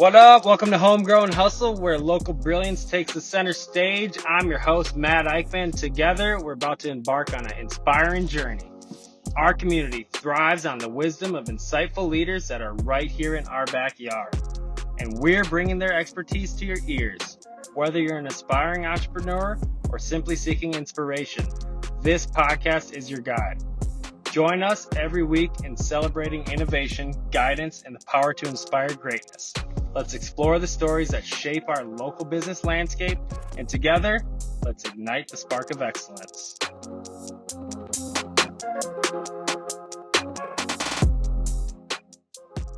What up? Welcome to Homegrown Hustle, where local brilliance takes the center stage. I'm your host, Matt Eichmann. Together, we're about to embark on an inspiring journey. Our community thrives on the wisdom of insightful leaders that are right here in our backyard. And we're bringing their expertise to your ears. Whether you're an aspiring entrepreneur or simply seeking inspiration, this podcast is your guide. Join us every week in celebrating innovation, guidance, and the power to inspire greatness. Let's explore the stories that shape our local business landscape, and together, let's ignite the spark of excellence.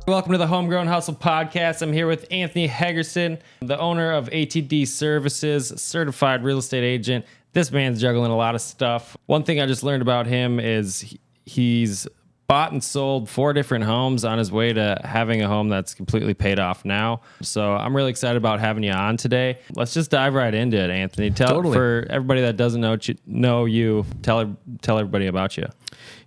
Welcome to the Homegrown Hustle podcast. I'm here with Anthony Heggerston, the owner of ATD Services, certified real estate agent. This man's juggling a lot of stuff. One thing I just learned about him is he's bought and sold 4 different homes on his way to having a home that's completely paid off now. So I'm really excited about having you on today. Let's just dive right into it, Anthony. For everybody that doesn't know you, tell everybody about you.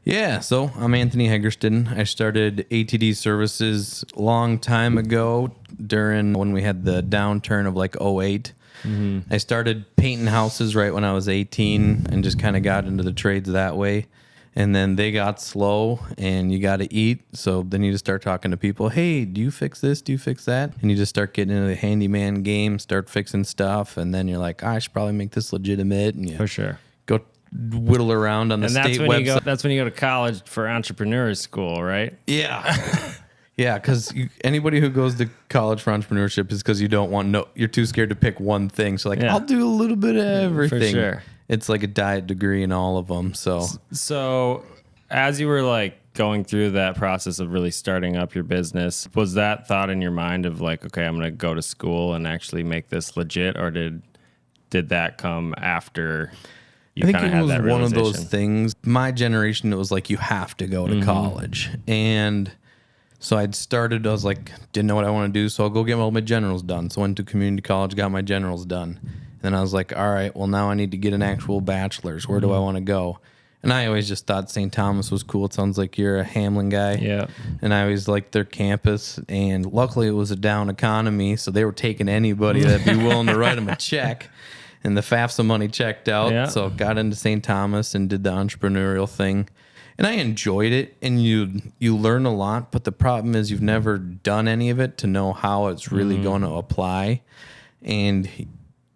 Yeah, so I'm Anthony Heggerston. I started ATD Services a long time ago during when we had the downturn of like '08. Mm-hmm. I started painting houses right when I was 18 and just kind of got into the trades that way. And then they got slow and you got to eat. So then you just start talking to people. Hey, do you fix this? Do you fix that? And you just start getting into the handyman game, start fixing stuff. And then you're like, I should probably make this legitimate. And you For sure. go whittle around on the state website. That's when you go to college for entrepreneurs school, right? Yeah. Yeah, because anybody who goes to college for entrepreneurship is because you don't want you're too scared to pick one thing. So I'll do a little bit of everything. For sure. It's like a diet degree in all of them. So as you were like going through that process of really starting up your business, was that thought in your mind of like, okay, I'm going to go to school and actually make this legit, or did that come after you kind of had that realization? I think it was one of those things. My generation, it was like you have to go to college. And so I was like, didn't know what I want to do, so I'll go get all my generals done. So I went to community college, got my generals done. And I was like, all right, well, now I need to get an actual bachelor's. Where do I want to go? And I always just thought St. Thomas was cool. It sounds like you're a Hamlin guy. Yeah. And I always liked their campus. And luckily, it was a down economy, so they were taking anybody that'd be willing to write them a check. And the FAFSA money checked out. Yeah. So got into St. Thomas and did the entrepreneurial thing. And I enjoyed it, and you learn a lot. But the problem is you've never done any of it to know how it's really going to apply. And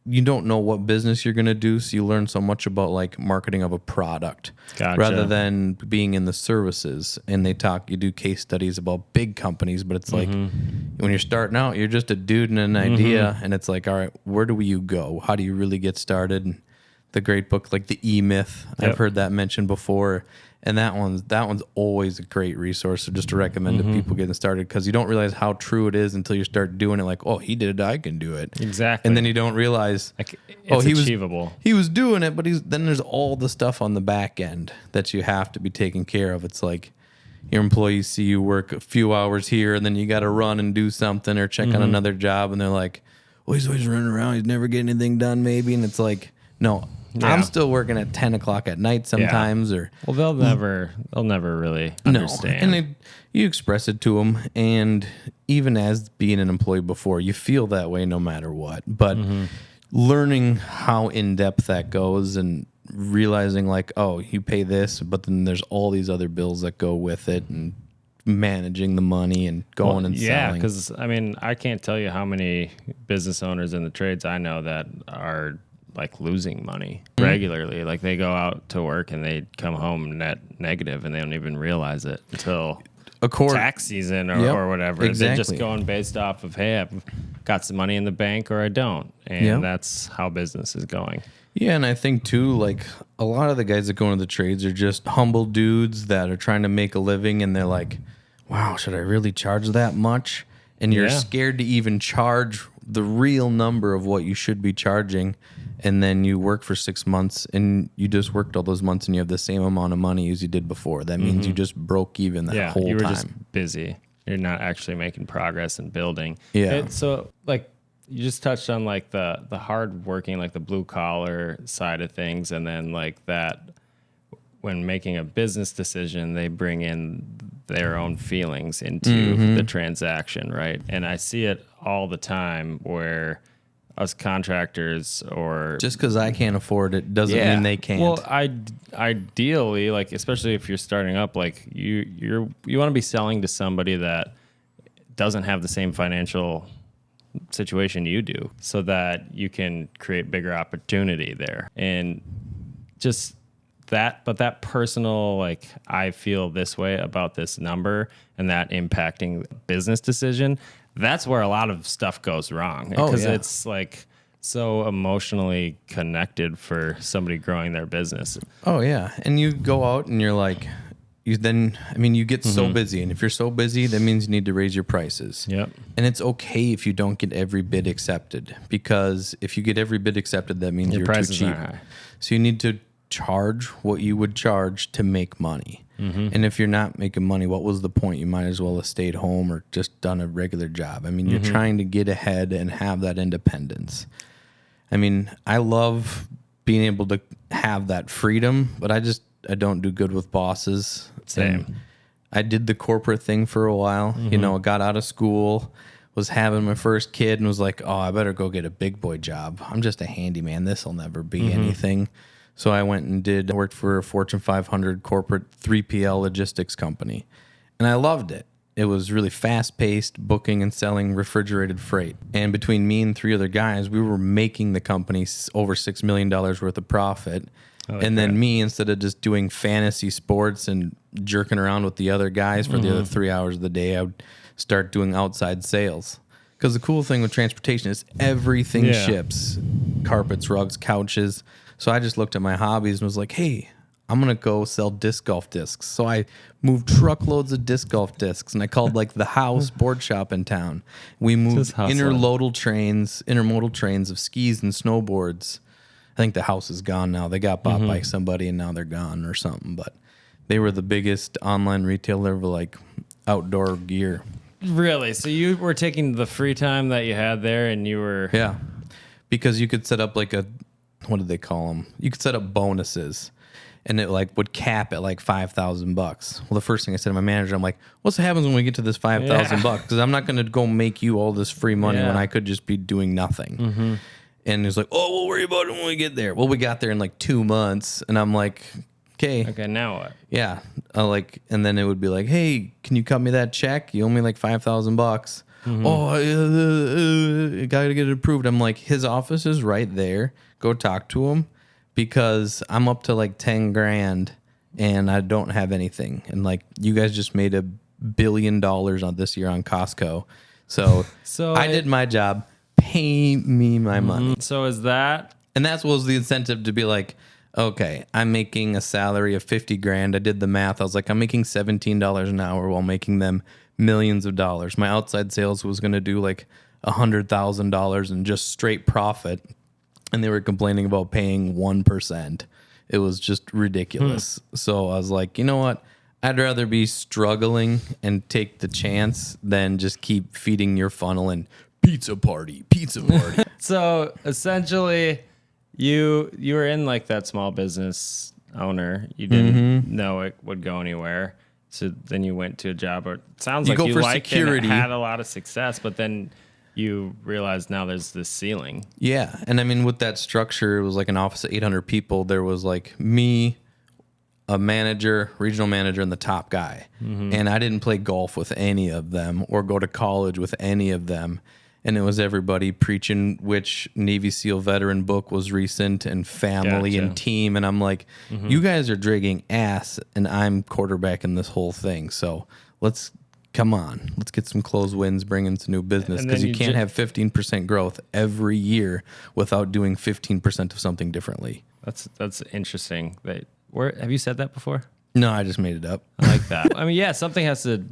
you don't know what business you're going to do, so you learn so much about like marketing of a product rather than being in the services. And you do case studies about big companies, but it's like when you're starting out, you're just a dude and an idea, and it's like, all right, where do you go? How do you really get started? And the great book like the E-Myth, I've heard that mentioned before. And that one's always a great resource. So just to recommend to people getting started, because you don't realize how true it is until you start doing it. Like, oh, he did it, I can do it. Exactly. And then you don't realize, it's achievable. He was doing it, but then there's all the stuff on the back end that you have to be taking care of. It's like your employees see you work a few hours here, and then you got to run and do something or check on another job, and they're like, "Oh, he's always running around. He's never getting anything done." Maybe, and it's like, no. Yeah. I'm still working at 10 o'clock at night sometimes. Or they'll never really understand. And you express it to them, and even as being an employee before, you feel that way no matter what. But learning how in depth that goes and realizing like, oh, you pay this, but then there's all these other bills that go with it, and managing the money and going and selling. Yeah, because I mean, I can't tell you how many business owners in the trades I know that are like losing money regularly. Like they go out to work and they come home net negative, and they don't even realize it until tax season or whatever. Exactly. They're just going based off of, hey, I've got some money in the bank or I don't. And that's how business is going. Yeah, and I think too, like a lot of the guys that go into the trades are just humble dudes that are trying to make a living, and they're like, wow, should I really charge that much? And you're scared to even charge the real number of what you should be charging. And then you work for 6 months, and you just worked all those months, and you have the same amount of money as you did before. That means you just broke even that whole time. You were just busy. You're not actually making progress and building. Yeah. So like you just touched on like the hard working, like the blue collar side of things, and then like that when making a business decision, they bring in their own feelings into the transaction, right? And I see it all the time where us contractors or just because I can't afford it doesn't mean they can't. Well, ideally, like especially if you're starting up, like you want to be selling to somebody that doesn't have the same financial situation you do, so that you can create bigger opportunity there. And just that, but that personal, like I feel this way about this number and that impacting business decision, that's where a lot of stuff goes wrong, because it's like so emotionally connected for somebody growing their business. Oh yeah. And you go out and you're like, you get so busy, and if you're so busy, that means you need to raise your prices. Yep. And it's okay if you don't get every bid accepted, because if you get every bid accepted, that means you're too cheap. So you need to charge what you would charge to make money. And if you're not making money, what was the point? You might as well have stayed home or just done a regular job. I mean, you're trying to get ahead and have that independence. I mean, I love being able to have that freedom, but I don't do good with bosses. Same. And I did the corporate thing for a while. You know, got out of school, was having my first kid, and was like, oh, I better go get a big boy job. I'm just a handyman. This will never be anything. So I went and worked for a Fortune 500 corporate 3PL logistics company. And I loved it. It was really fast-paced, booking and selling refrigerated freight. And between me and 3 other guys, we were making the company over $6 million worth of profit. And then me, instead of just doing fantasy sports and jerking around with the other guys for the other 3 hours of the day, I would start doing outside sales. Because the cool thing with transportation is everything ships. Carpets, rugs, couches. So I just looked at my hobbies and was like, hey, I'm going to go sell disc golf discs. So I moved truckloads of disc golf discs, and I called like the house board shop in town. We moved intermodal trains of skis and snowboards. I think the house is gone now. They got bought by somebody and now they're gone or something. But they were the biggest online retailer of like outdoor gear. Really? So you were taking the free time that you had there, and you were... Yeah, because you could set up like what did they call them? You could set up bonuses, and it like would cap at like $5,000. Well, the first thing I said to my manager, I'm like, what's happens when we get to this $5,000? Because I'm not going to go make you all this free money when I could just be doing nothing. And he was like, oh, we'll worry about it when we get there. Well, we got there in like 2 months, and I'm like, okay, now what? Yeah, and then it would be like, hey, can you cut me that check? You owe me like $5,000. Oh, I gotta get it approved. I'm like, his office is right there. Go talk to him, because I'm up to like 10 grand and I don't have anything. And like, you guys just made $1 billion on this year on Costco. So I did my job. Pay me my money. So is that... And that was the incentive to be like, okay, I'm making a salary of 50 grand. I did the math. I was like, I'm making $17 an hour while making them millions of dollars. My outside sales was going to do like $100,000 in just straight profit. And they were complaining about paying 1%. It was just ridiculous. So I was like, you know what? I'd rather be struggling and take the chance than just keep feeding your funnel and pizza party. So essentially, you were in like that small business owner. You didn't know it would go anywhere. So then you went to a job. Or it sounds like you liked security. And had a lot of success, but then you realize now there's this ceiling. Yeah. And I mean, with that structure, it was like an office of 800 people. There was like me, a manager, regional manager, and the top guy. And I didn't play golf with any of them or go to college with any of them. And it was everybody preaching which Navy SEAL veteran book was recent and family and team. And I'm like, you guys are dragging ass and I'm quarterbacking this whole thing. So let's get some close wins, bring in some new business, because you can't have 15% growth every year without doing 15% of something differently. That's interesting. Have you said that before? No, I just made it up. I like that. I mean, yeah, something has to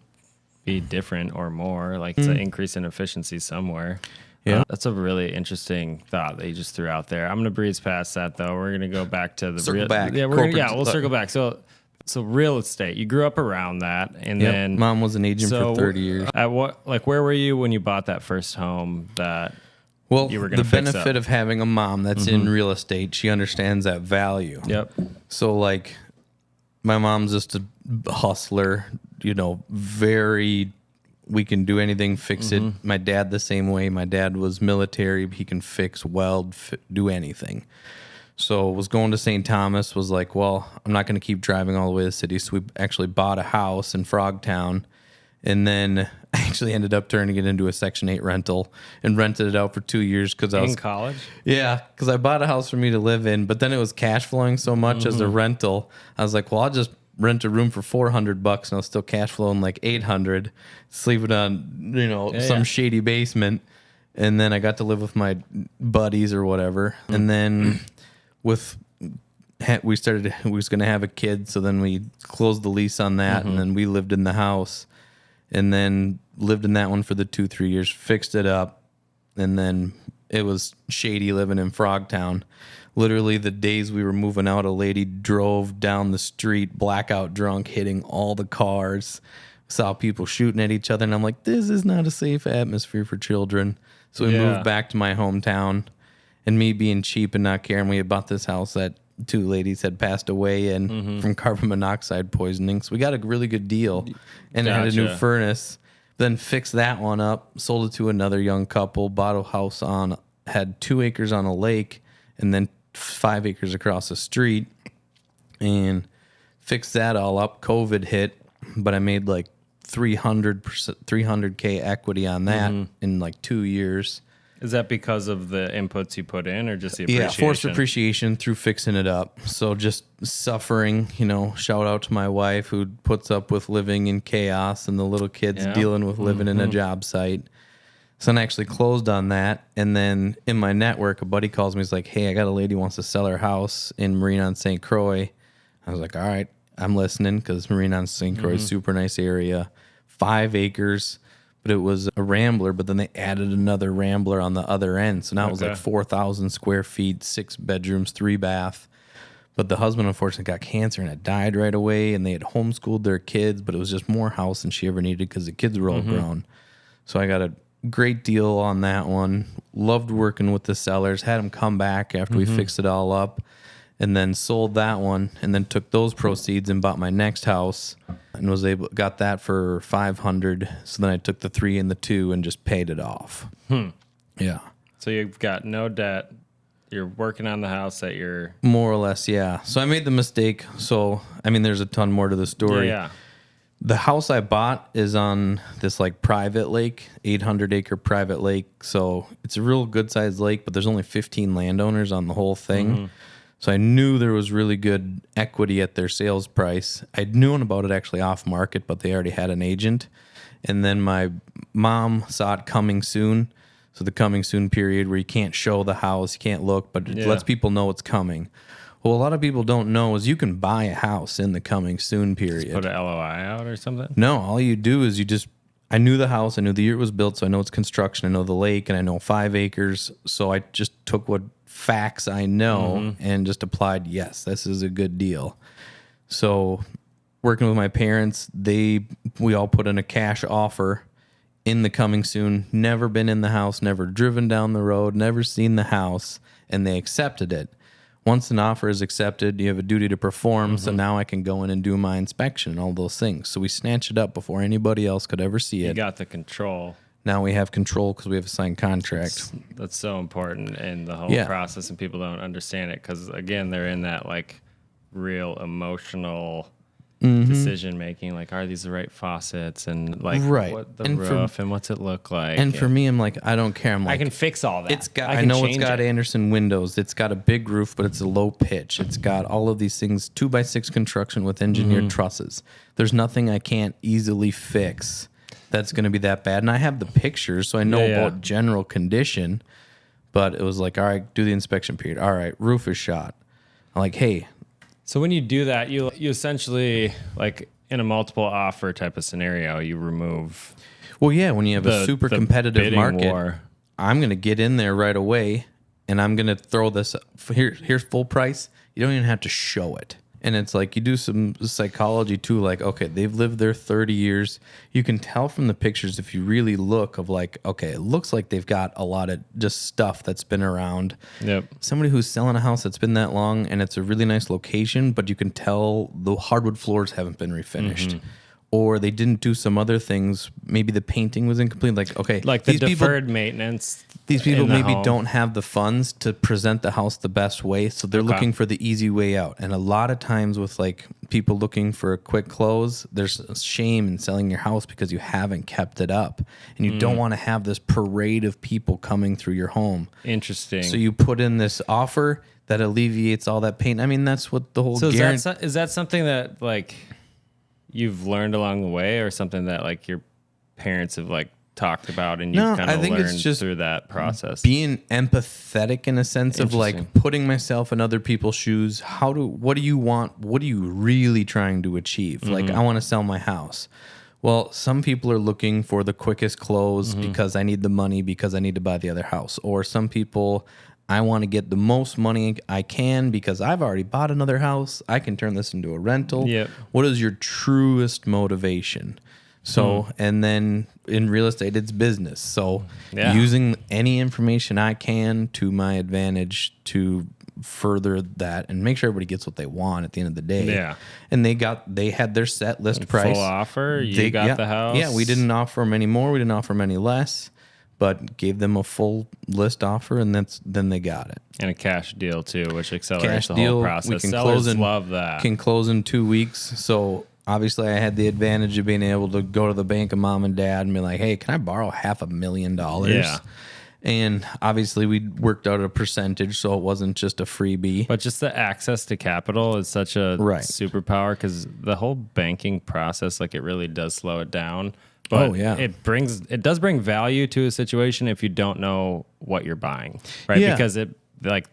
be different or more, like it's an increase in efficiency somewhere. Yeah, that's a really interesting thought that you just threw out there. I'm gonna breeze past that though. We're gonna go back to the circle back. Yeah, we'll circle back. So real estate. You grew up around that, and then mom was an agent for 30 years. At where were you when you bought that first home that you were gonna the benefit of having a mom that's in real estate, she understands that value. Yep. So like, my mom's just a hustler, very We can do anything, fix it. My dad the same way. My dad was military. He can fix, weld, do anything. So was going to St. Thomas, was like, well, I'm not going to keep driving all the way to the city. So we actually bought a house in Frogtown. And then I actually ended up turning it into a Section 8 rental and rented it out for 2 years because I was in college. Yeah, because I bought a house for me to live in, but then it was cash flowing so much as a rental. I was like, well, I'll just rent a room for $400 and I'll still cash flowing like $800, sleep it on some shady basement. And then I got to live with my buddies or whatever. And then we was going to have a kid, so then we closed the lease on that, and then we lived in the house, and then lived in that one for the 2-3 years, fixed it up, and then it was shady living in Frogtown. Literally the days we were moving out, a lady drove down the street blackout drunk, hitting all the cars, saw people shooting at each other, and I'm like, this is not a safe atmosphere for children. So we moved back to my hometown, and me being cheap and not caring, we had bought this house that 2 ladies had passed away from carbon monoxide poisoning. So we got a really good deal, and it had a new furnace. Then fixed that one up, sold it to another young couple, bought a house had 2 acres on a lake, and then 5 acres across the street, and fixed that all up. COVID hit, but I made like 300K equity on that in like 2 years. Is that because of the inputs you put in, or just the appreciation? Yeah, forced appreciation through fixing it up. So just suffering, shout out to my wife who puts up with living in chaos and the little kids dealing with living in a job site. So I actually closed on that. And then in my network, a buddy calls me. He's like, hey, I got a lady who wants to sell her house in Marine on St. Croix. I was like, all right, I'm listening, because Marine on St. Croix is super nice area. 5 acres. But it was a rambler, but then they added another rambler on the other end. So now it was like 4,000 square feet, 6 bedrooms, 3 bath. But the husband, unfortunately, got cancer and it died right away. And they had homeschooled their kids, but it was just more house than she ever needed because the kids were all grown. So I got a great deal on that one. Loved working with the sellers. Had them come back after we fixed it all up. And then sold that one, and then took those proceeds and bought my next house, and got that for $500. So then I took the 3 and the 2 and just paid it off. Yeah. So you've got no debt. You're working on the house that you're more or less, yeah. So I made the mistake. So there's a ton more to the story. Yeah. The house I bought is on this like private lake, 800-acre private lake. So it's a real good sized lake, but there's only 15 landowners on the whole thing. So I knew there was really good equity at their sales price. I'd known about it actually off market, but they already had an agent. And then my mom saw it coming soon. So the coming soon period where you can't show the house, you can't look, but it lets people know it's coming. Well, a lot of people don't know is you can buy a house in the coming soon period. Just put an LOI out or something? No, all you do is I knew the house, I knew the year it was built, so I know it's construction, I know the lake, and I know 5 acres. So I just took what facts I know and just applied, yes, this is a good deal. So working with my parents, we all put in a cash offer in the coming soon, never been in the house, never driven down the road, never seen the house, and they accepted it. Once an offer is accepted, you have a duty to perform, so now I can go in and do my inspection and all those things. So we snatched it up before anybody else could ever see it. You got the control. Now we have control because we have a signed contract. That's so important in the whole process, and people don't understand it because, again, they're in that like real emotional decision making. Like, are these the right faucets, and like what the roof, and what's it look like? And for me, I'm like, I don't care. I'm like, I can fix all that. I know it's got Anderson windows. It's got a big roof, but it's a low pitch. It's got all of these things, 2x6 construction with engineered trusses. There's nothing I can't easily fix that's going to be that bad. And I have the pictures, so I know about general condition. But it was like, all right, do the inspection period. All right, roof is shot. I'm like, hey. So when you do that, you essentially, like in a multiple offer type of scenario, you remove. Well, yeah, when you have a super competitive market, I'm going to get in there right away, and I'm going to throw this. Here's full price. You don't even have to show it. And it's like you do some psychology too, like, okay, they've lived there 30 years. You can tell from the pictures if you really look of like, okay, it looks like they've got a lot of just stuff that's been around. Yep. Somebody who's selling a house that's been that long and it's a really nice location, but you can tell the hardwood floors haven't been refinished. or they didn't do some other things. Maybe the painting was incomplete. Like, okay, like the deferred maintenance. These people maybe home. don't have the funds to present the house the best way, so they're looking for the easy way out. And a lot of times with like people looking for a quick close, there's a shame in selling your house because you haven't kept it up, and you don't want to have this parade of people coming through your home. Interesting. So you put in this offer that alleviates all that pain. I mean, that's what the whole. So is that something that like you've learned along the way, or something that like your parents have like talked about and you've kind of learned it's just through that process? Being empathetic in a sense of like putting myself in other people's shoes. What do you want? What are you really trying to achieve? Like, I want to sell my house. Well, some people are looking for the quickest close because I need the money because I need to buy the other house. Or some people, I want to get the most money I can because I've already bought another house. I can turn this into a rental. Yep. What is your truest motivation? So, and then in real estate, it's business. So using any information I can to my advantage to further that and make sure everybody gets what they want at the end of the day. Yeah. And they had their set list price. Full offer. You got the house. Yeah. We didn't offer them any more. We didn't offer them any less, but gave them a full list offer, and then they got it. And a cash deal too, which accelerates the whole process. We can Sellers love that. Can close in 2 weeks. So obviously I had the advantage of being able to go to the bank of mom and dad and be like, hey, can I borrow $500,000? Yeah. And obviously we worked out a percentage, so it wasn't just a freebie. But just the access to capital is such a superpower, because the whole banking process, like, it really does slow it down. But it does bring value to a situation if you don't know what you're buying, right? Yeah. Because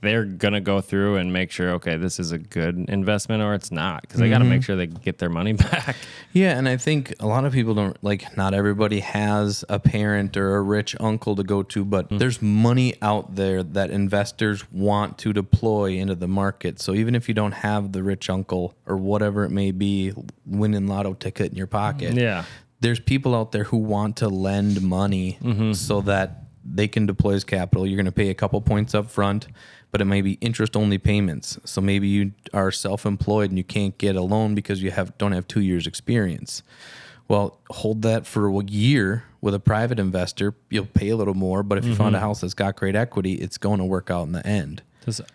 they're gonna go through and make sure, okay, this is a good investment or it's not, because they got to make sure they get their money back. Yeah, and I think a lot of people don't, like, not everybody has a parent or a rich uncle to go to, but there's money out there that investors want to deploy into the market. So even if you don't have the rich uncle or whatever it may be, winning lotto ticket in your pocket, there's people out there who want to lend money so that they can deploy as capital. You're going to pay a couple points up front, but it may be interest-only payments. So maybe you are self-employed and you can't get a loan because you don't have 2 years experience. Well, hold that for a year with a private investor. You'll pay a little more, but if you found a house that's got great equity, it's going to work out in the end.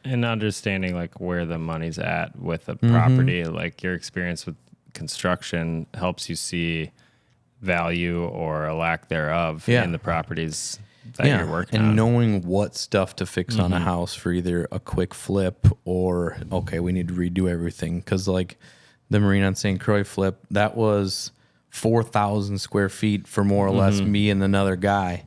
And understanding like where the money's at with a property, like your experience with construction helps you see value or a lack thereof in the properties that you're working on. And knowing what stuff to fix on a house for either a quick flip or, okay, we need to redo everything. Because like the Marine on St. Croix flip, that was 4,000 square feet for more or less me and another guy,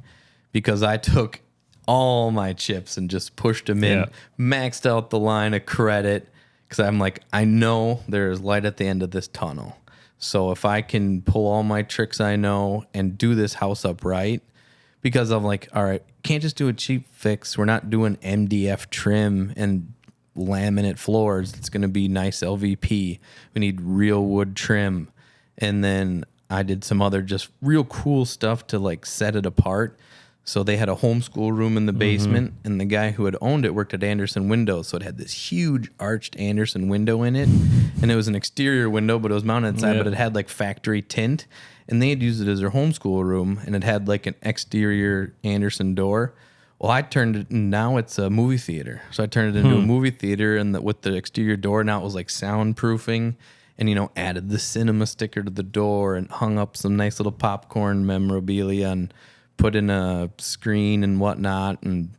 because I took all my chips and just pushed them in, maxed out the line of credit, because I'm like, I know there's light at the end of this tunnel. So if I can pull all my tricks I know and do this house up right, because I'm like, all right, can't just do a cheap fix. We're not doing MDF trim and laminate floors. It's going to be nice LVP. We need real wood trim. And then I did some other just real cool stuff to like set it apart. So they had a homeschool room in the basement, and the guy who had owned it worked at Anderson Windows. So it had this huge arched Anderson window in it, and it was an exterior window, but it was mounted inside, but it had like factory tint, and they had used it as their homeschool room, and it had like an exterior Anderson door. Well, I turned it, and now it's a movie theater. So I turned it into a movie theater, and with the exterior door, now it was like soundproofing, and, you know, added the cinema sticker to the door and hung up some nice little popcorn memorabilia and put in a screen and whatnot, and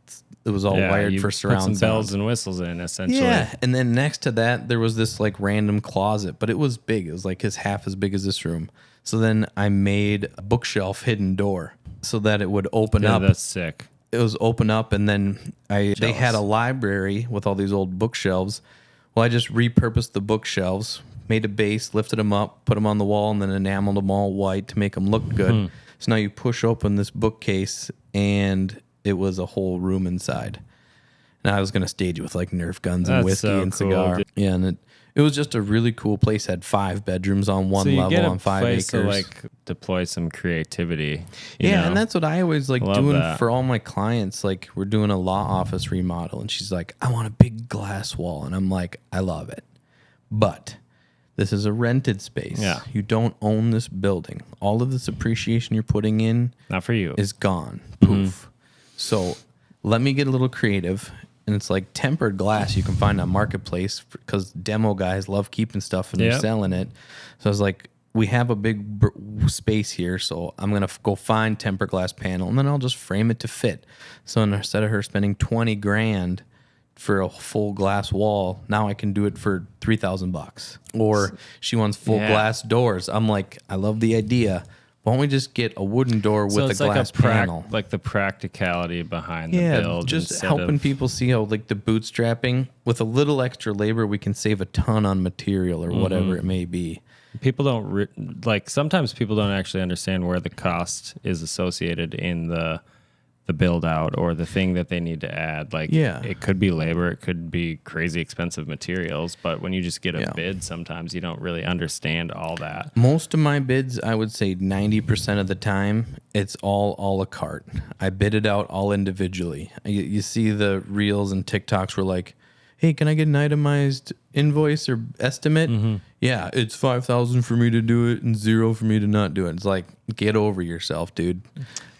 it was all wired for surround sound. Put some bells and whistles in, essentially. Yeah, and then next to that, there was this like random closet, but it was big. It was like half as big as this room. So then I made a bookshelf hidden door so that it would open up. That's sick. It was open up, and then they had a library with all these old bookshelves. Well, I just repurposed the bookshelves, made a base, lifted them up, put them on the wall, and then enameled them all white to make them look good. So now you push open this bookcase, and it was a whole room inside. And I was going to stage it with like Nerf guns and whiskey and cigar. Dude. Yeah, and it was just a really cool place. It had 5 bedrooms on one level on 5 acres. To like deploy some creativity. You know? And that's what I always like doing for all my clients. Like, we're doing a law office remodel, and she's like, I want a big glass wall. And I'm like, I love it. But This is a rented space. Yeah. You don't own this building. All of this appreciation you're putting in Not for you. is gone. Poof. So let me get a little creative. And it's like tempered glass you can find on Marketplace because demo guys love keeping stuff and they're selling it. So I was like, we have a big space here, so I'm going to go find tempered glass panel, and then I'll just frame it to fit. So instead of her spending $20,000 for a full glass wall, now I can do it for $3,000. Or she wants full glass doors. I'm like, I love the idea. Why don't we just get a wooden door with a glass panel? Like the practicality behind the build. Just helping people see how like the bootstrapping, with a little extra labor, we can save a ton on material or whatever it may be. People don't sometimes people don't actually understand where the cost is associated in the build out or the thing that they need to add. Like, it could be labor, it could be crazy expensive materials, but when you just get a bid, sometimes you don't really understand all that. Most of my bids, I would say 90% of the time, it's all a la carte. I bid it out all individually. You see the reels and TikToks where like, hey, can I get an itemized invoice or estimate? Yeah, it's $5,000 for me to do it and $0 for me to not do it. It's like, get over yourself, dude.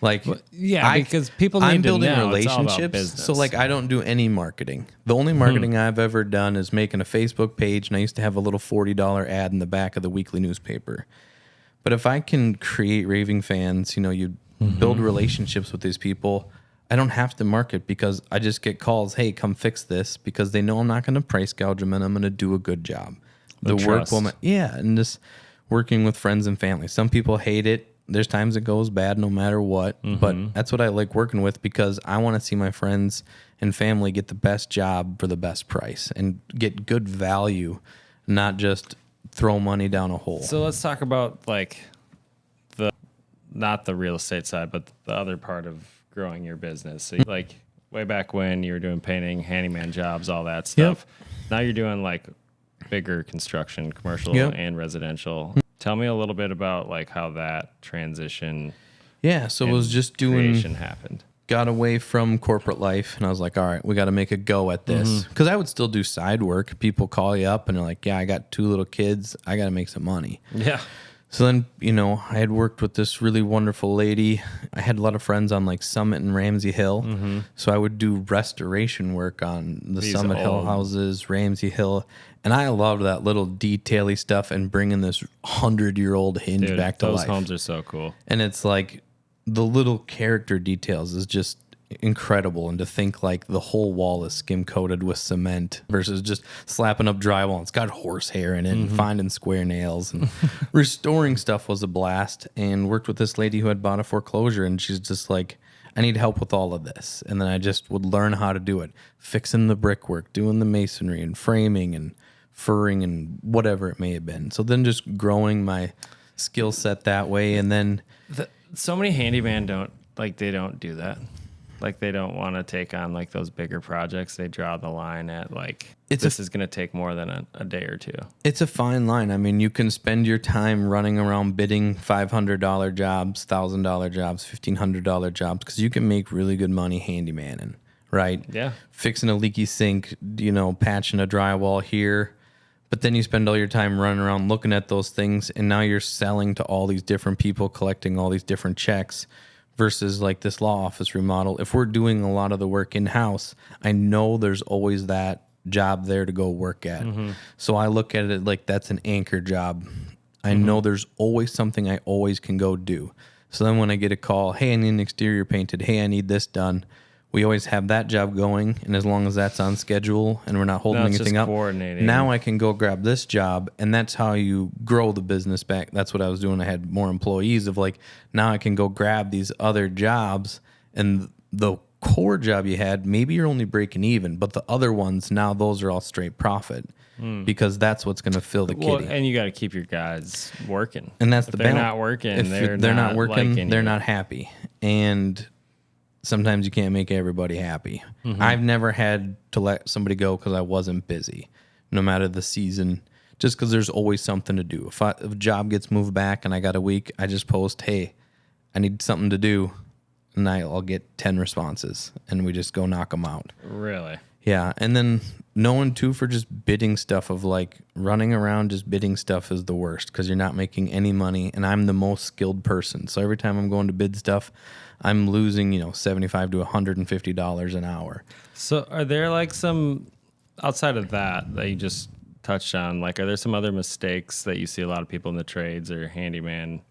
Like, because people need I'm to building know relationships, so like I don't do any marketing. The only marketing I've ever done is making a Facebook page, and I used to have a little $40 ad in the back of the weekly newspaper. But if I can create raving fans, you build relationships with these people, I don't have to market because I just get calls, hey, come fix this, because they know I'm not going to price gouge them and I'm going to do a good job. The work will, and just working with friends and family. Some people hate it. There's times it goes bad no matter what, but that's what I like working with because I want to see my friends and family get the best job for the best price and get good value, not just throw money down a hole. So let's talk about like not the real estate side, but the other part of growing your business. So like way back when you were doing painting, handyman jobs, all that stuff. Now you're doing like bigger construction, commercial and residential. Tell me a little bit about like how that transition. Yeah, so it was just creation happened. Got away from corporate life, and I was like, all right, we got to make a go at this. Because I would still do side work. People call you up and they're like, yeah, I got 2 little kids. I got to make some money. Yeah. So then, I had worked with this really wonderful lady. I had a lot of friends on like Summit and Ramsey Hill. So I would do restoration work on the Summit Hill houses, Ramsey Hill. And I loved that little detail-y stuff and bringing this 100-year-old hinge back to life. Those homes are so cool. And it's like the little character details is just incredible. And to think like the whole wall is skim coated with cement versus just slapping up drywall. It's got horsehair in it and finding square nails and restoring stuff was a blast. And worked with this lady who had bought a foreclosure, and she's just like, I need help with all of this. And then I just would learn how to do it, fixing the brickwork, doing the masonry and framing and furring and whatever it may have been. So then just growing my skill set that way. And then so many handyman don't do that. Like they don't want to take on like those bigger projects. They draw the line at like, this is going to take more than a day or two. It's a fine line. I mean, you can spend your time running around bidding $500 jobs, $1,000 jobs, $1,500 jobs, because you can make really good money handymaning, right? Yeah. Fixing a leaky sink, patching a drywall here. But then you spend all your time running around looking at those things, and now you're selling to all these different people, collecting all these different checks. Versus like this law office remodel. If we're doing a lot of the work in-house, I know there's always that job there to go work at. So I look at it like that's an anchor job. I know there's always something I always can go do. So then when I get a call, hey, I need an exterior painted. Hey, I need this done. We always have that job going. And as long as that's on schedule and we're not holding anything up, now I can go grab this job. And that's how you grow the business back. That's what I was doing. I had more employees of like, now I can go grab these other jobs, and the core job you had, maybe you're only breaking even, but the other ones, now those are all straight profit because that's what's going to fill the kitty. And you got to keep your guys working. And that's if the they're balance. not working, if they're not working, they're not happy. And sometimes you can't make everybody happy. I've never had to let somebody go because I wasn't busy, no matter the season, just because there's always something to do. If a job gets moved back and I got a week, I just post, hey, I need something to do, and I'll get 10 responses, and we just go knock them out. Really? Yeah, and then known too for just bidding stuff of like running around just bidding stuff is the worst because you're not making any money, and I'm the most skilled person. So every time I'm going to bid stuff, I'm losing, $75 to $150 an hour. So are there like some, outside of that you just touched on, like are there some other mistakes that you see a lot of people in the trades or handyman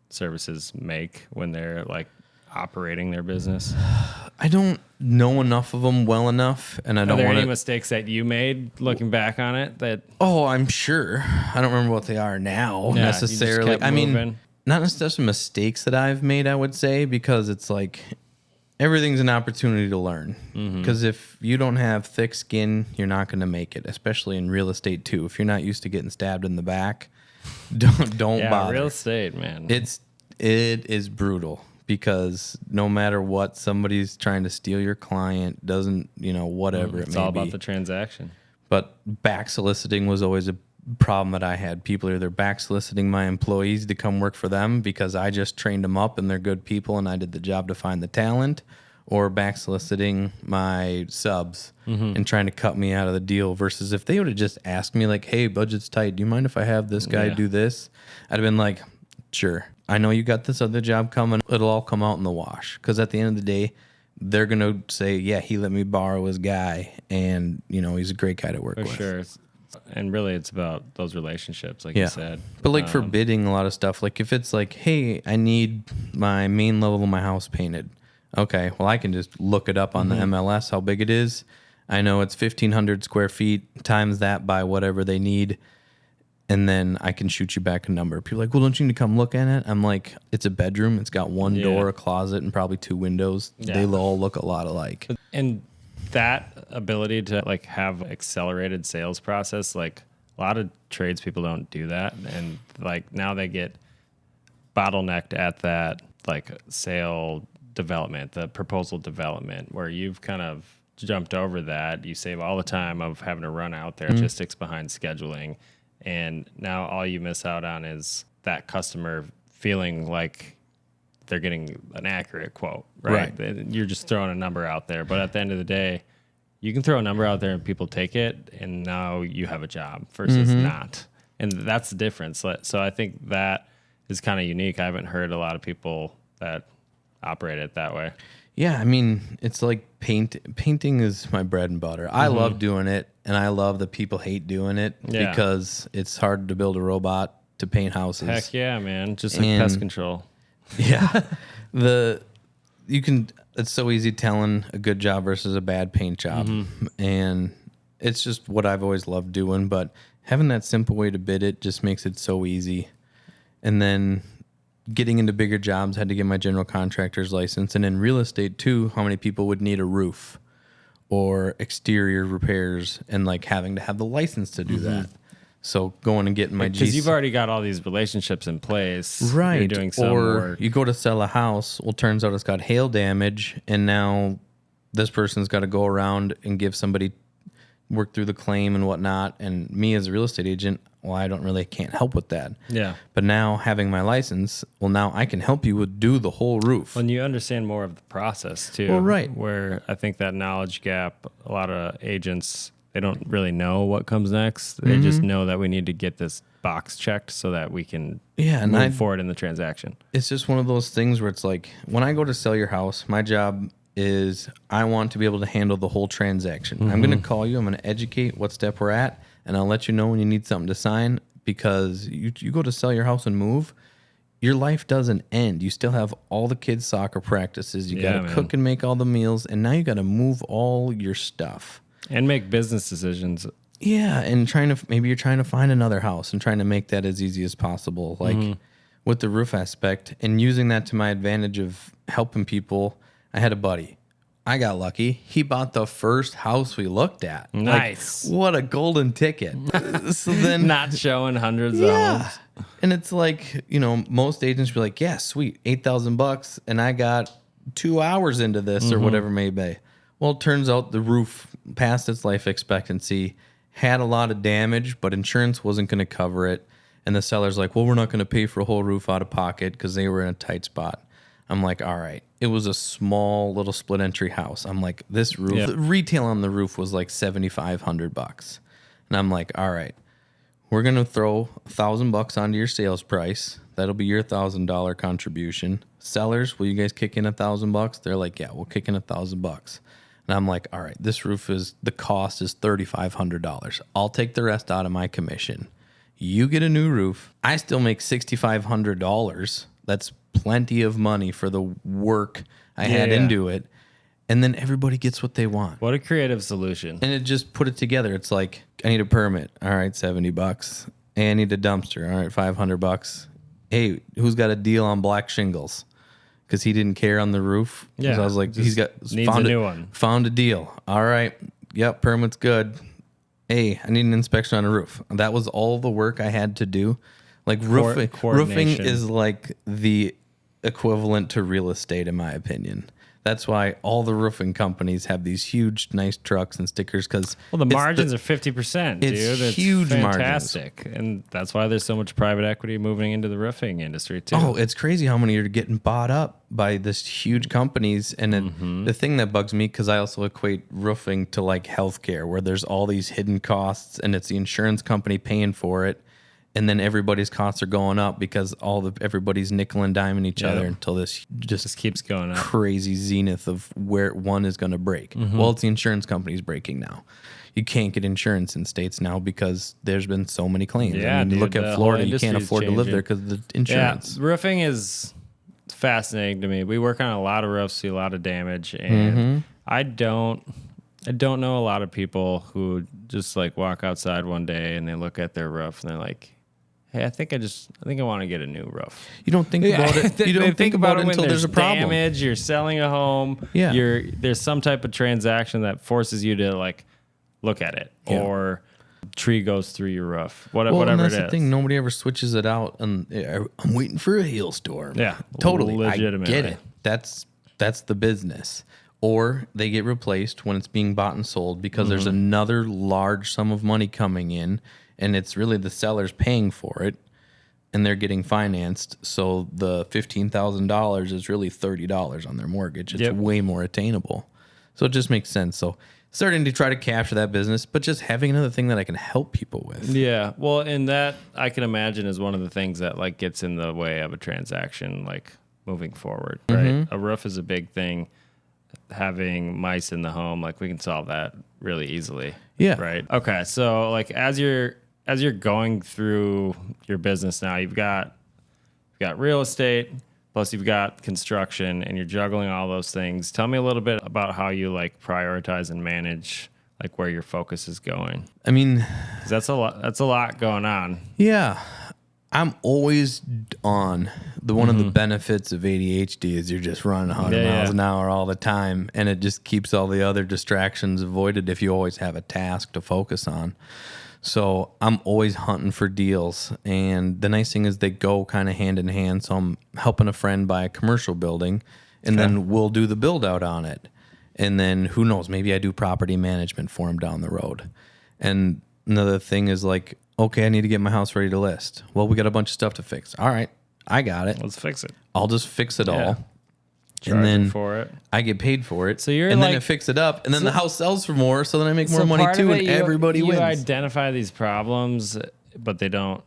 services make when they're like operating their business? I don't know enough of them well enough, and I don't want any mistakes that you made looking back on it that... Oh, I'm sure. I don't remember what they are now necessarily. I mean, not necessarily mistakes that I've made, I would say, because it's like everything's an opportunity to learn. Because if you don't have thick skin, you're not going to make it, especially in real estate too. If you're not used to getting stabbed in the back, don't bother. Real estate, man. It is brutal. Because no matter what, somebody's trying to steal your client, doesn't, whatever it may be. It's all about the transaction. But back soliciting was always a problem that I had. People are either back soliciting my employees to come work for them because I just trained them up and they're good people and I did the job to find the talent, or back soliciting my subs and trying to cut me out of the deal. Versus if they would have just asked me like, hey, budget's tight, do you mind if I have this guy do this? I'd have been like, sure. I know you got this other job coming. It'll all come out in the wash. Because at the end of the day, they're going to say, yeah, he let me borrow his guy. And, he's a great guy to work with. For sure. And really, it's about those relationships, like you said. But like for bidding a lot of stuff, like if it's like, hey, I need my main level of my house painted. Okay, well, I can just look it up on the MLS, how big it is. I know it's 1,500 square feet, times that by whatever they need. And then I can shoot you back a number. People are like, well, don't you need to come look at it? I'm like, it's a bedroom. It's got one door, a closet, and probably 2 windows. Yeah. They all look a lot alike. And that ability to like have accelerated sales process, like a lot of tradespeople don't do that. And like now they get bottlenecked at that like sale development, the proposal development, where you've kind of jumped over that. You save all the time of having to run out there, logistics behind scheduling. And now all you miss out on is that customer feeling like they're getting an accurate quote, right? You're just throwing a number out there. But at the end of the day, you can throw a number out there and people take it, and now you have a job versus not. And that's the difference. So I think that is kind of unique. I haven't heard a lot of people that operate it that way. Yeah, I mean, it's like painting is my bread and butter. I love doing it, and I love that people hate doing it because it's hard to build a robot to paint houses. Heck yeah, man. Just like pest control. Yeah. It's so easy telling a good job versus a bad paint job. And it's just what I've always loved doing, but having that simple way to bid it just makes it so easy. And then getting into bigger jobs, had to get my general contractor's license. And in real estate too, how many people would need a roof or exterior repairs, and like having to have the license to do that. So going and getting my because you've already got all these relationships in place, right? You're doing some or work. You go to sell a house. Well, turns out it's got hail damage, and now this person's got to go around and give somebody work through the claim and whatnot. And me as a real estate agent, well, I can't help with that. Yeah. But now having my license, well, now I can help you do the whole roof. When you understand more of the process too. Well, right. Where I think that knowledge gap, a lot of agents, they don't really know what comes next. They just know that we need to get this box checked so that we can move forward in the transaction. It's just one of those things where it's like, when I go to sell your house, my job is I want to be able to handle the whole transaction. I'm going to call you. I'm going to educate what step we're at, and I'll let you know when you need something to sign, because you go to sell your house and move, your life doesn't end. You still have all the kids' soccer practices. You got to cook and make all the meals, and now you got to move all your stuff. And make business decisions. Yeah, and maybe you're trying to find another house and trying to make that as easy as possible, like with the roof aspect, and using that to my advantage of helping people. I had a buddy. I got lucky. He bought the first house we looked at. Nice. Like, what a golden ticket. So then, not showing hundreds of homes. And it's like, most agents were like, yeah, sweet, $8,000, and I got 2 hours into this or whatever it may be. Well, it turns out the roof passed its life expectancy, had a lot of damage, but insurance wasn't going to cover it. And the seller's like, well, we're not going to pay for a whole roof out of pocket because they were in a tight spot. I'm like, all right, it was a small little split entry house. I'm like, this roof, the retail on the roof was like $7,500. And I'm like, all right, we're going to throw $1,000 onto your sales price. That'll be your $1,000 contribution. Sellers, will you guys kick in $1,000? They're like, yeah, we'll kick in $1,000. And I'm like, all right, this roof the cost is $3,500. I'll take the rest out of my commission. You get a new roof. I still make $6,500. That's plenty of money for the work I had into it. And then everybody gets what they want. What a creative solution. And it just put it together. It's like, I need a permit. All right, $70. Hey, I need a dumpster. All right, $500. Hey, who's got a deal on black shingles? Because he didn't care on the roof. Yeah. So I was like, needs a new one. Found a deal. All right. Yep, permit's good. Hey, I need an inspection on a roof. That was all the work I had to do. Like roofing is like the equivalent to real estate, in my opinion. That's why all the roofing companies have these huge, nice trucks and stickers. Because the margins are 50%, dude. It's huge, fantastic, margins. And that's why there's so much private equity moving into the roofing industry too. Oh, it's crazy how many are getting bought up by this huge companies. And the thing that bugs me, because I also equate roofing to like healthcare, where there's all these hidden costs, and it's the insurance company paying for it. And then everybody's costs are going up because everybody's nickel and diming each other until this just keeps going up. Crazy zenith of where one is going to break. Well, it's the insurance company's breaking now. You can't get insurance in states now because there's been so many claims. Yeah, I mean, look at Florida. You can't afford to live there because of the insurance. Yeah, roofing is fascinating to me. We work on a lot of roofs, see a lot of damage, and I don't know a lot of people who just like walk outside one day and they look at their roof and they're like, hey, I think I want to get a new roof. You don't think about it. You don't think about it until there's a problem. Damage, you're selling a home. Yeah. There's some type of transaction that forces you to like look at it, or tree goes through your roof. Whatever and that's it is. the thing. Nobody ever switches it out. And I'm waiting for a hailstorm. Yeah, totally. legitimately. I get it. That's the business. Or they get replaced when it's being bought and sold because there's another large sum of money coming in. And it's really the sellers paying for it, and they're getting financed. So the $15,000 is really $30 on their mortgage. It's way more attainable. So it just makes sense. So starting to try to capture that business, but just having another thing that I can help people with. Yeah. Well, and that I can imagine is one of the things that like gets in the way of a transaction, like moving forward, right? A roof is a big thing. Having mice in the home, like we can solve that really easily. Yeah. Right. Okay. So like as you're going through your business now, you've got real estate, plus you've got construction, and you're juggling all those things. Tell me a little bit about how you like prioritize and manage like where your focus is going. I mean, 'cause that's a lot going on. Yeah. I'm always on. One of the benefits of ADHD is you're just running 100 miles an hour all the time, and it just keeps all the other distractions avoided if you always have a task to focus on. So I'm always hunting for deals, and the nice thing is they go kind of hand in hand. So I'm helping a friend buy a commercial building, and then we'll do the build out on it. And then who knows, maybe I do property management for him down the road. And another thing is like, okay, I need to get my house ready to list. Well, we got a bunch of stuff to fix. All right, I got it. Let's fix it. I'll just fix it all. Charging and then for it. I get paid for it. So you're and like, then I fix it up, and then the house sells for more, so then I make more money part too, of it, and everybody wins. You identify these problems, but they're not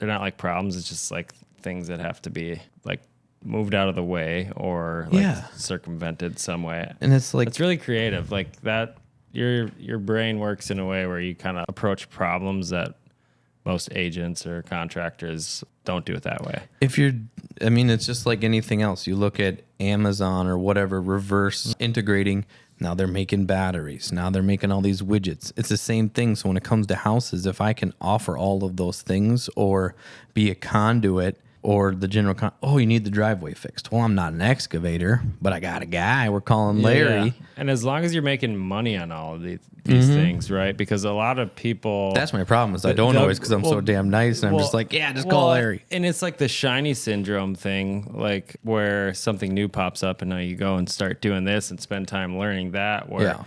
like problems. It's just like things that have to be like moved out of the way or like circumvented some way. And it's like, it's really creative. Like that, your brain works in a way where you kind of approach problems that most agents or contractors don't do it that way. It's just like anything else. You look at Amazon or whatever, reverse integrating. Now they're making batteries. Now they're making all these widgets. It's the same thing. So when it comes to houses, if I can offer all of those things or be a conduit or the general, you need the driveway fixed. Well, I'm not an excavator, but I got a guy. We're calling Larry. Yeah. And as long as you're making money on all of these things, right? Because a lot of people... That's my problem is I don't always because I'm so damn nice. And I'm just like, just call Larry. And it's like the shiny syndrome thing, like where something new pops up and now you go and start doing this and spend time learning that, where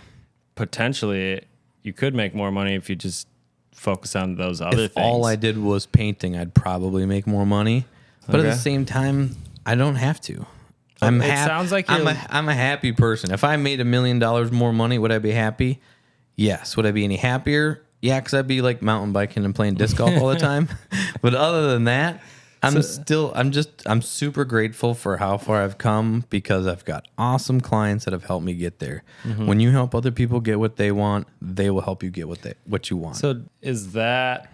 potentially you could make more money if you just focus on those other things. If all I did was painting, I'd probably make more money. But at the same time, I don't have to. Sounds like I'm a happy person. If I made $1 million more money, would I be happy? Yes. Would I be any happier? Yeah, because I'd be like mountain biking and playing disc golf all the time. But other than that, I'm super grateful for how far I've come because I've got awesome clients that have helped me get there. Mm-hmm. When you help other people get what they want, they will help you get what you want. So is that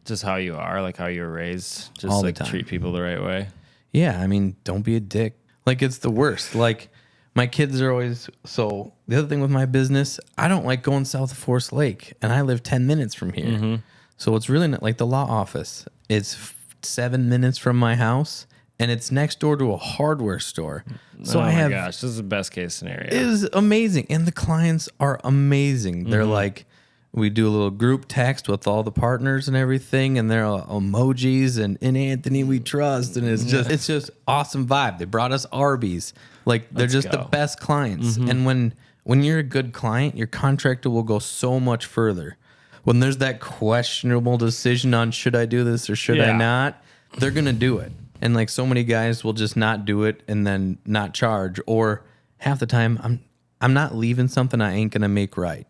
just how you are, like how you were raised? Just all like the time. Treat people the right way? Yeah, I mean, don't be a dick. Like, it's the worst. Like, my kids are always... So, the other thing with my business, I don't like going south of Forest Lake, and I live 10 minutes from here. Mm-hmm. So, it's really not... Like, the law office, it's 7 minutes from my house, and it's next door to a hardware store. So, oh my gosh, this is the best case scenario. It is amazing, and the clients are amazing. They're like... We do a little group text with all the partners and everything, and there are emojis and in Anthony we trust, and it's just awesome vibe. They brought us Arby's, like they're just the best clients. Mm-hmm. And when you're a good client, your contractor will go so much further. When there's that questionable decision on should I do this or should I not, they're gonna do it. And like so many guys will just not do it and then not charge, or half the time I'm not leaving something I ain't gonna make right.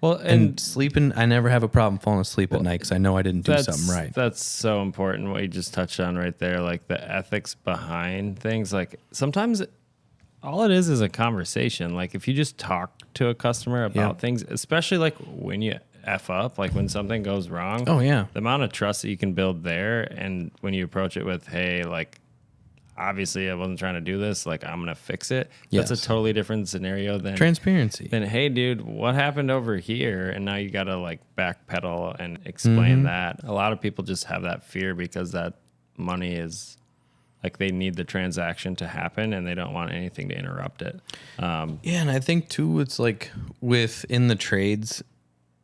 Well, and sleeping, I never have a problem falling asleep at night because I know I didn't do something right. That's so important what you just touched on right there, like the ethics behind things. Like sometimes all it is a conversation. Like if you just talk to a customer about things, especially like when you F up, like when something goes wrong. Oh, yeah. The amount of trust that you can build there, and when you approach it with, hey, like, obviously I wasn't trying to do this, like I'm gonna fix it. Yes. That's a totally different scenario than transparency. Then hey dude, what happened over here? And now you gotta like backpedal and explain that. A lot of people just have that fear because that money is like they need the transaction to happen and they don't want anything to interrupt it. And I think too it's like within the trades,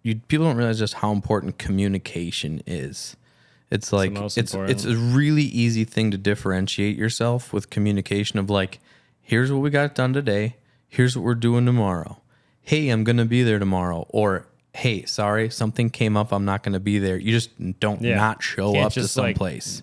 people don't realize just how important communication is. It's like it's a really easy thing to differentiate yourself with communication of like, here's what we got done today. Here's what we're doing tomorrow. Hey, I'm going to be there tomorrow. Or, hey, sorry, something came up. I'm not going to be there. You just don't not show up to some place.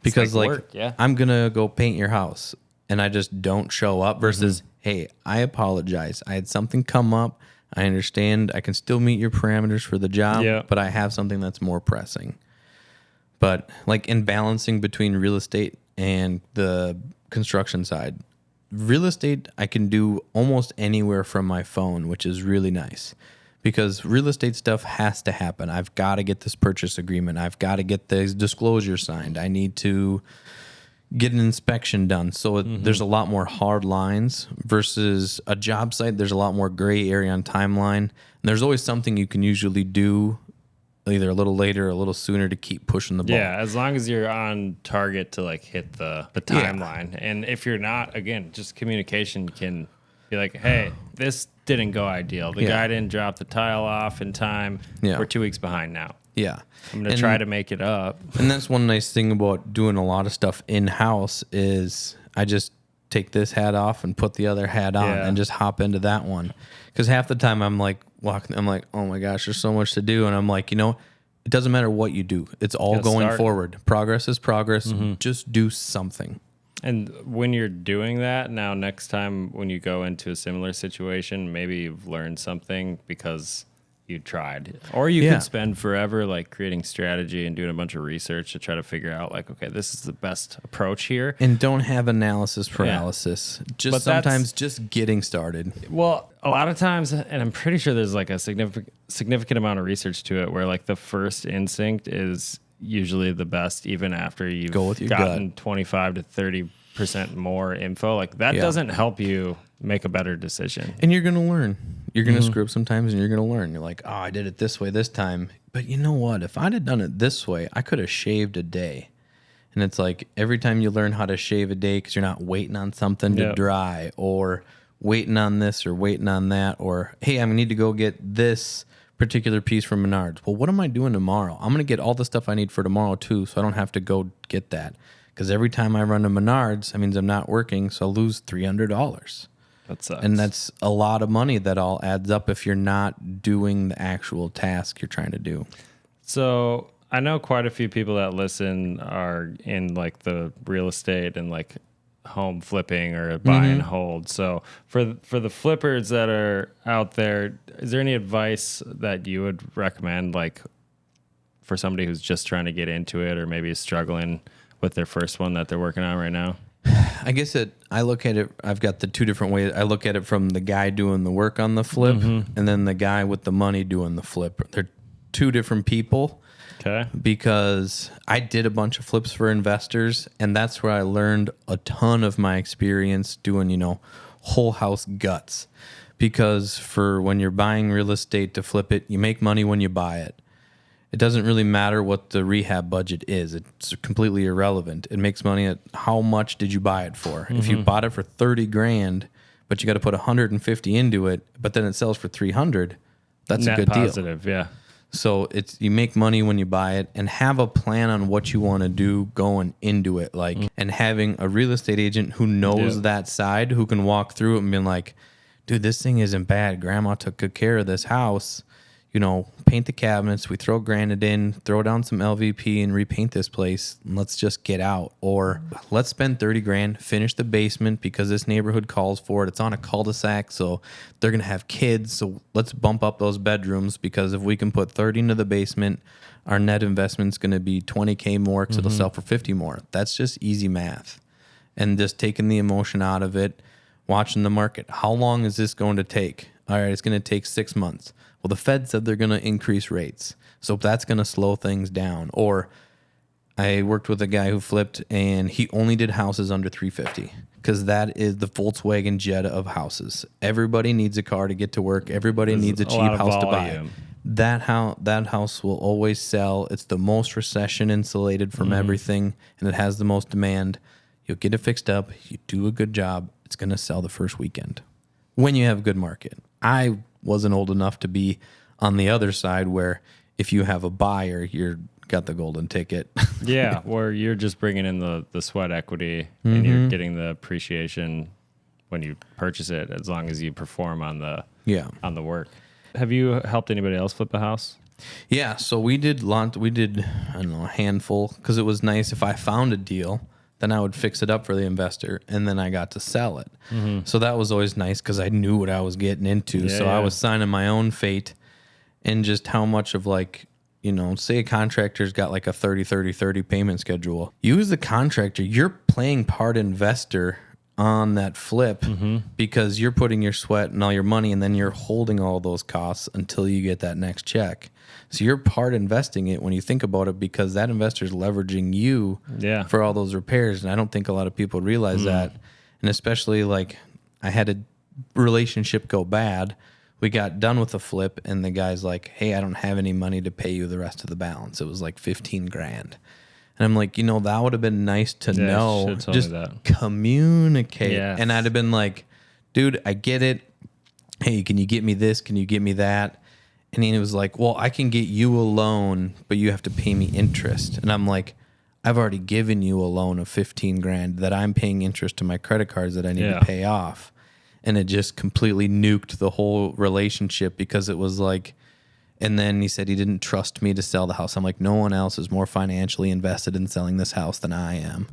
Because like I'm going to go paint your house and I just don't show up versus, hey, I apologize. I had something come up. I understand. I can still meet your parameters for the job, but I have something that's more pressing. But like in balancing between real estate and the construction side, real estate I can do almost anywhere from my phone, which is really nice because real estate stuff has to happen. I've got to get this purchase agreement. I've got to get the disclosure signed. I need to get an inspection done. So there's a lot more hard lines versus a job site. There's a lot more gray area on timeline. And there's always something you can usually do either a little later or a little sooner to keep pushing the ball. Yeah, as long as you're on target to like hit the timeline. And if you're not, again, just communication can be like, hey, this didn't go ideal. The guy didn't drop the tile off in time. Yeah. We're 2 weeks behind now. Yeah. I'm going to try to make it up. And that's one nice thing about doing a lot of stuff in-house is I just take this hat off and put the other hat on and just hop into that one. Because half the time I'm like, oh my gosh, there's so much to do. And I'm like, it doesn't matter what you do. It's all going forward. Progress is progress. Just do something. And when you're doing that, now next time when you go into a similar situation, maybe you've learned something because you tried. Or you could spend forever like creating strategy and doing a bunch of research to try to figure out like, okay, this is the best approach here. And don't have analysis paralysis. Just sometimes just getting started. Well, a lot of times, and I'm pretty sure there's like a significant amount of research to it where like the first instinct is usually the best even after you've gotten 25 to 30% more info. Like that doesn't help you make a better decision. And you're going to learn. You're going to screw up sometimes and you're going to learn. You're like, oh, I did it this way this time. But you know what? If I'd have done it this way, I could have shaved a day. And it's like every time you learn how to shave a day because you're not waiting on something to dry or waiting on this or waiting on that or, hey, I need to go get this particular piece from Menards. Well, what am I doing tomorrow? I'm going to get all the stuff I need for tomorrow too, so I don't have to go get that. Because every time I run to Menards, that means I'm not working, so I'll lose $300. That sucks. And that's a lot of money that all adds up if you're not doing the actual task you're trying to do. So I know quite a few people that listen are in like the real estate and like home flipping or buy and hold. So for the flippers that are out there, is there any advice that you would recommend, like for somebody who's just trying to get into it or maybe is struggling with their first one that they're working on right now? I guess I look at it, I've got the two different ways. I look at it from the guy doing the work on the flip and then the guy with the money doing the flip. They're two different people. Okay. Because I did a bunch of flips for investors, and that's where I learned a ton of my experience doing, whole house guts. Because for when you're buying real estate to flip it, you make money when you buy it. It doesn't really matter what the rehab budget is. It's completely irrelevant. It makes money at how much did you buy it for. If you bought it for 30 grand, but you got to put 150 into it, but then it sells for 300, that's Net a good positive, deal. yeah. So you make money when you buy it, and have a plan on what you want to do going into it. And having a real estate agent who knows that side, who can walk through it and be like, dude, this thing isn't bad. Grandma took good care of this house. Paint the cabinets, we throw granite in, throw down some LVP and repaint this place. And let's just get out. Or let's spend 30 grand, finish the basement because this neighborhood calls for it. It's on a cul-de-sac, so they're going to have kids. So let's bump up those bedrooms, because if we can put 30 into the basement, our net investment's going to be 20K more because it'll sell for 50 more. That's just easy math. And just taking the emotion out of it, watching the market. How long is this going to take? All right, it's going to take 6 months. Well, the Fed said they're going to increase rates, so that's going to slow things down. Or I worked with a guy who flipped, and he only did houses under 350 because that is the Volkswagen Jetta of houses. Everybody needs a car to get to work. Everybody needs a cheap house to buy. That house will always sell. It's the most recession insulated from everything, and it has the most demand. You'll get it fixed up. You do a good job, it's going to sell the first weekend when you have a good market. I wasn't old enough to be on the other side where if you have a buyer, you're got the golden ticket. Yeah, where you're just bringing in the sweat equity and you're getting the appreciation when you purchase it, as long as you perform on the work. Have you helped anybody else flip a house? Yeah, so we did I don't know, a handful, because it was nice if I found a deal, then I would fix it up for the investor, and then I got to sell it. So that was always nice because I knew what I was getting into. I was signing my own fate, and just how much of say a contractor's got like a 30-30-30 payment schedule. You as the contractor, you're playing part investor on that flip because you're putting your sweat and all your money, and then you're holding all those costs until you get that next check. So you're part investing it when you think about it, because that investor's leveraging you for all those repairs. And I don't think a lot of people realize that. And especially I had a relationship go bad. We got done with the flip, and the guy's like, hey, I don't have any money to pay you the rest of the balance. It was like 15 grand. And I'm like, that would have been nice to know. Just communicate. Yes. And I'd have been like, dude, I get it. Hey, can you get me this? Can you get me that? And he was like, well, I can get you a loan, but you have to pay me interest. And I'm like, I've already given you a loan of 15 grand that I'm paying interest to my credit cards that I need to pay off. And it just completely nuked the whole relationship, because it was like, and then he said he didn't trust me to sell the house. I'm like, no one else is more financially invested in selling this house than I am.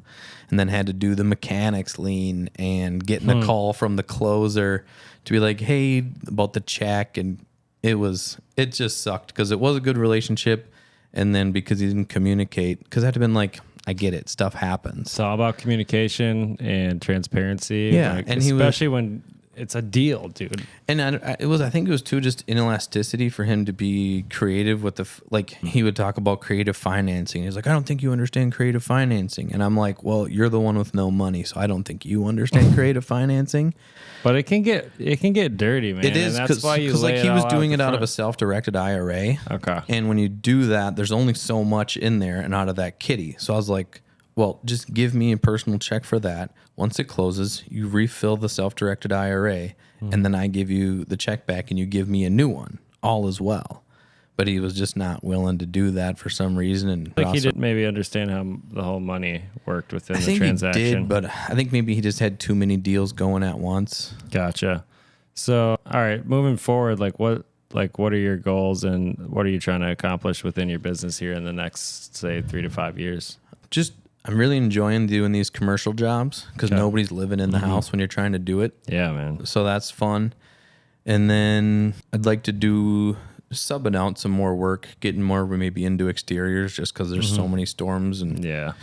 And then had to do the mechanics lien and getting a call from the closer to be like, hey, about the check. And it just sucked, because it was a good relationship. And then because he didn't communicate, because I'd have been like, I get it, stuff happens. It's all about communication and transparency. Yeah. And especially when it's a deal, dude. And I think it was too just inelasticity for him to be creative with he would talk about creative financing. He's like, I don't think you understand creative financing. And I'm like, well, you're the one with no money, so I don't think you understand creative financing. But it can get dirty, man. It is, because he was doing it out of a self-directed IRA. Okay. And when you do that, there's only so much in there and out of that kitty. So I was like, well, just give me a personal check for that. Once it closes, you refill the self-directed IRA, and then I give you the check back, and you give me a new one. All is well. But he was just not willing to do that for some reason. And he didn't maybe understand how the whole money worked within the transaction. He did, but I think maybe he just had too many deals going at once. Gotcha. So, all right, moving forward, what are your goals, and what are you trying to accomplish within your business here in the next, say, 3 to 5 years? I'm really enjoying doing these commercial jobs because nobody's living in the house when you're trying to do it. Yeah, man. So that's fun. And then I'd like to do subbing out some more work, getting more maybe into exteriors just because there's so many storms. And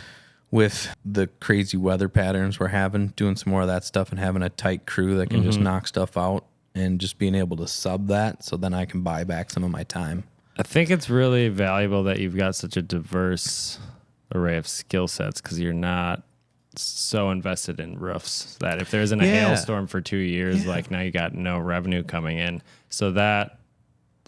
with the crazy weather patterns we're having, doing some more of that stuff and having a tight crew that can just knock stuff out and just being able to sub that so then I can buy back some of my time. I think it's really valuable that you've got such a diverse array of skill sets because you're not so invested in roofs that if there isn't a hailstorm for 2 years, like now you got no revenue coming in. So that,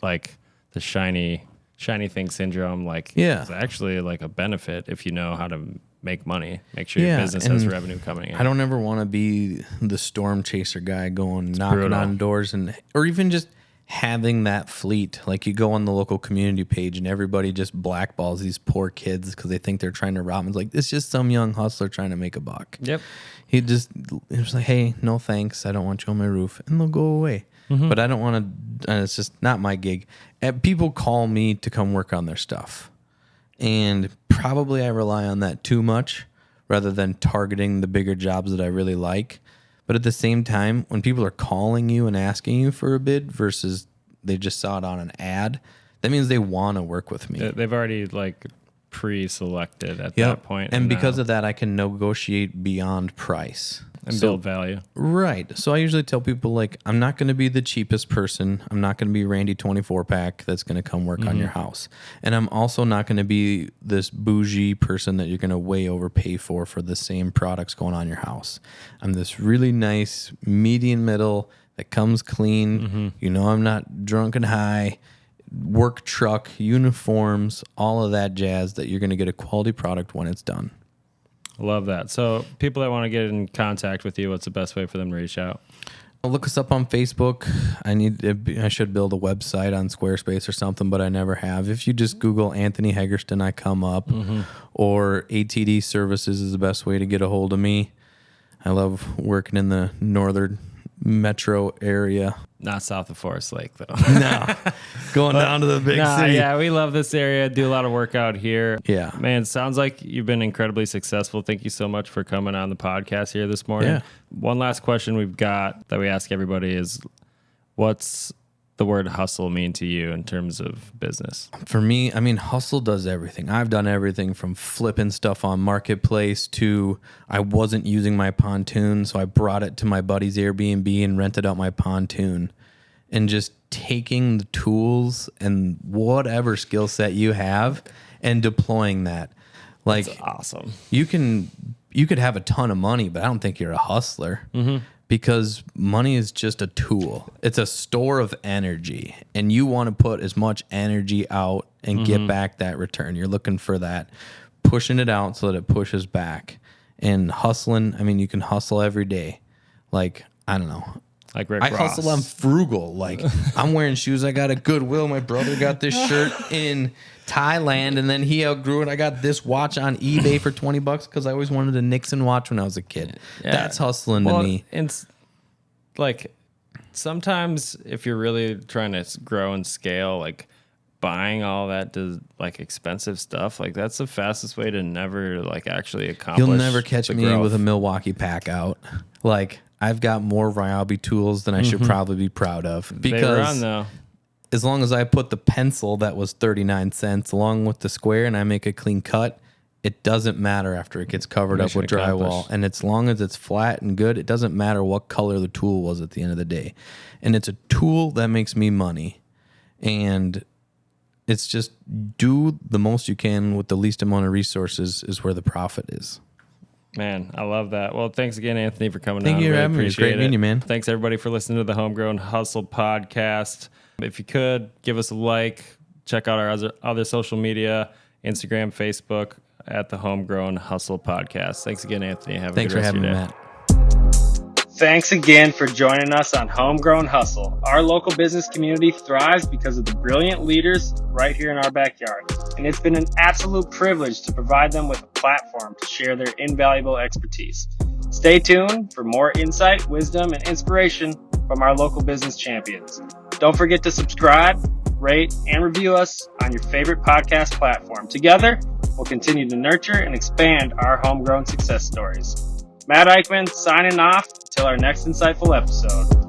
like the shiny thing syndrome, like is actually like a benefit if you know how to make money, make sure your business has revenue coming in. I don't ever want to be the storm chaser guy going knocking on doors or even just having that fleet. Like you go on the local community page and everybody just blackballs these poor kids because they think they're trying to rob them. It's like, it's just some young hustler trying to make a buck. Yep. He was like, hey, no thanks. I don't want you on my roof. And they'll go away. But I don't want to, it's just not my gig. And people call me to come work on their stuff. And probably I rely on that too much rather than targeting the bigger jobs that I really like. But at the same time, when people are calling you and asking you for a bid versus they just saw it on an ad, that means they want to work with me. They've already like pre-selected at that point. And because of that, I can negotiate beyond price. And build value. Right. So I usually tell people, like, I'm not going to be the cheapest person. I'm not going to be Randy 24-pack that's going to come work on your house. And I'm also not going to be this bougie person that you're going to way overpay for the same products going on your house. I'm this really nice median middle that comes clean. You know, I'm not drunk and high. Work truck, uniforms, all of that jazz that you're going to get a quality product when it's done. Love that. So people that want to get in contact with you, what's the best way for them to reach out? Look us up on Facebook. I should build a website on Squarespace or something, but I never have. If you just Google Anthony Heggerston, I come up. Or ATD Services is the best way to get a hold of me. I love working in the northern metro area. Not south of Forest Lake, though. No. Going down to the big city. Yeah, we love this area. Do a lot of work out here. Yeah. Man, sounds like you've been incredibly successful. Thank you so much for coming on the podcast here this morning. Yeah. One last question we've got that we ask everybody is, what's the word hustle mean to you in terms of business? For me, I mean, hustle does everything. I've done everything from flipping stuff on Marketplace to I wasn't using my pontoon, so I brought it to my buddy's Airbnb and rented out my pontoon. And just taking the tools and whatever skill set you have and deploying that. Like, that's awesome. You could have a ton of money, but I don't think you're a hustler. Because money is just a tool. It's a store of energy, and you want to put as much energy out and get back that return. You're looking for that, pushing it out so that it pushes back. And hustling, I mean, you can hustle every day. Like, I don't know. Like Rick I Ross. hustle, I'm frugal. Like, I'm wearing shoes I got at Goodwill. My brother got this shirt in Thailand, and then he outgrew it. I got this watch on eBay for $20 because I always wanted a Nixon watch when I was a kid. Yeah. That's hustling to me. And like, sometimes if you're really trying to grow and scale, like buying all that like expensive stuff, like that's the fastest way to never like actually accomplish. You'll never catch me growth. with a Milwaukee pack out. Like, I've got more Ryobi tools than I should probably be proud of. Because they run, though. As long as I put the pencil that was 39 cents along with the square and I make a clean cut, it doesn't matter after it gets covered up with drywall. And as long as it's flat and good, it doesn't matter what color the tool was at the end of the day. And it's a tool that makes me money. And it's just do the most you can with the least amount of resources is where the profit is. Man, I love that. Well, thanks again, Anthony, for coming on. Thank you for having me. It's great meeting you, man. Thanks, everybody, for listening to the Homegrown Hustle podcast. If you could, give us a like. Check out our other social media, Instagram, Facebook, at the Homegrown Hustle podcast. Thanks again, Anthony. Have a good rest of your day. Thanks for having me, Matt. Thanks again for joining us on Homegrown Hustle. Our local business community thrives because of the brilliant leaders right here in our backyard. And it's been an absolute privilege to provide them with a platform to share their invaluable expertise. Stay tuned for more insight, wisdom, and inspiration from our local business champions. Don't forget to subscribe, rate, and review us on your favorite podcast platform. Together, we'll continue to nurture and expand our homegrown success stories. Matt Eichmann signing off until our next insightful episode.